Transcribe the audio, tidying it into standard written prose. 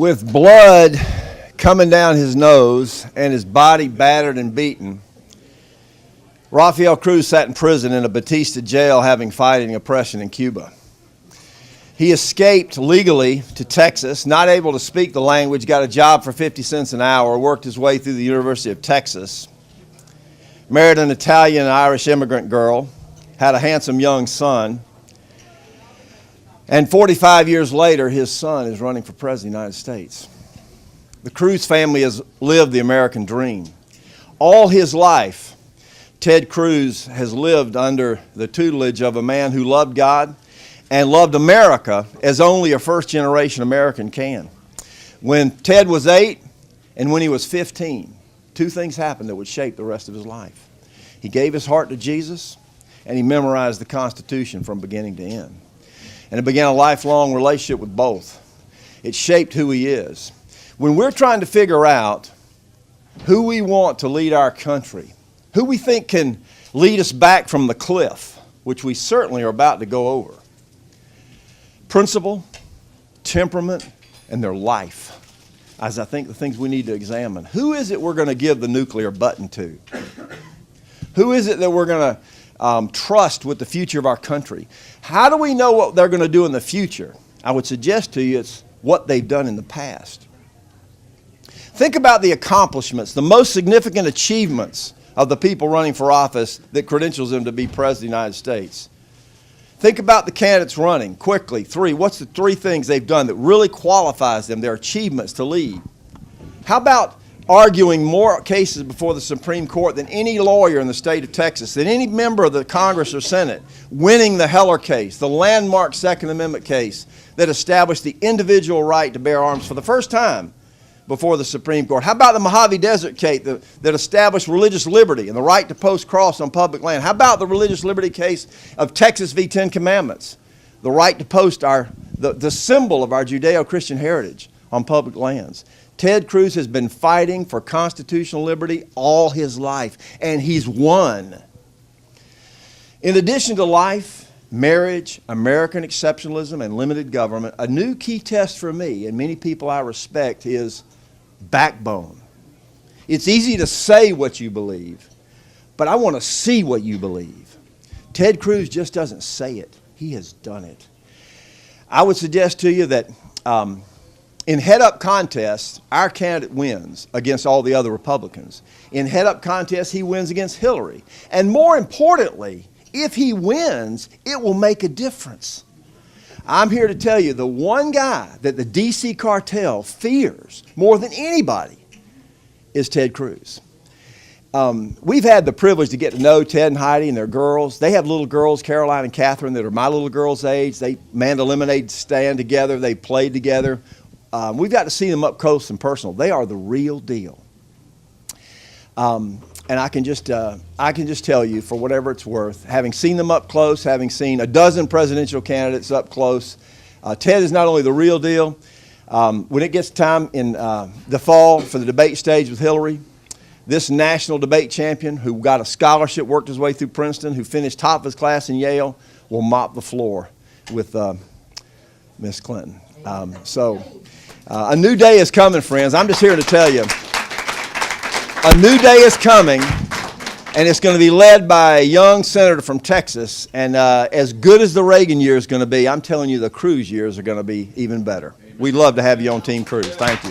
With blood coming down his nose and his body battered and beaten, Rafael Cruz sat in prison in a Batista jail having fighting oppression in Cuba. He escaped legally to Texas, not able to speak the language, got a job for 50 cents an hour, worked his way through the University of Texas, married an Italian and Irish immigrant girl, had a handsome young son, and 45 years later, his son is running for president of the United States. The Cruz family has lived the American dream. All his life, Ted Cruz has lived under the tutelage of a man who loved God and loved America as only a first-generation American can. When Ted was 8 and when he was 15, two things happened that would shape the rest of his life. He gave his heart to Jesus, and he memorized the Constitution from beginning to end. And it began a lifelong relationship with both. It shaped who he is. When we're trying to figure out who we want to lead our country, who we think can lead us back from the cliff, which we certainly are about to go over, principle, temperament, and their life, as I think the things we need to examine. Who is it we're going to give the nuclear button to? Who is it that we're going to trust with the future of our country? How do we know what they're going to do in the future? I would suggest to you it's what they've done in the past. Think about the accomplishments, the most significant achievements of the people running for office that credentials them to be president of the United States. Think about the candidates running quickly. What's the three things they've done that really qualifies them, their achievements to lead? How about arguing more cases before the Supreme Court than any lawyer in the state of Texas, than any member of the Congress or Senate, winning the Heller case, the landmark Second Amendment case that established the individual right to bear arms for the first time before the Supreme Court? How about the Mojave Desert case that established religious liberty and the right to post cross on public land? How about the religious liberty case of Texas v. Ten Commandments, the right to post the symbol of our Judeo-Christian heritage on public lands? Ted Cruz has been fighting for constitutional liberty all his life, and he's won. In addition to life, marriage, American exceptionalism, and limited government, a new key test for me and many people I respect is backbone. It's easy to say what you believe, but I want to see what you believe. Ted Cruz just doesn't say it. He has done it. I would suggest to you that in head-up contests, our candidate wins against all the other Republicans. In head-up contests, he wins against Hillary. And more importantly, if he wins, it will make a difference. I'm here to tell you, the one guy that the D.C. cartel fears more than anybody is Ted Cruz. We've had the privilege to get to know Ted and Heidi and their girls. They have little girls, Caroline and Catherine, that are my little girls' age. They manned a lemonade stand together. They played together. We've got to see them up close and personal. They are the real deal. And I can just tell you, for whatever it's worth, having seen them up close, having seen a dozen presidential candidates up close, Ted is not only the real deal. When it gets time in the fall for the debate stage with Hillary, this national debate champion who got a scholarship, worked his way through Princeton, who finished top of his class in Yale, will mop the floor with Miss Clinton. A new day is coming, friends. I'm just here to tell you. A new day is coming, and it's going to be led by a young senator from Texas. And as good as the Reagan year is going to be, I'm telling you the Cruz years are going to be even better. We'd love to have you on Team Cruz. Thank you.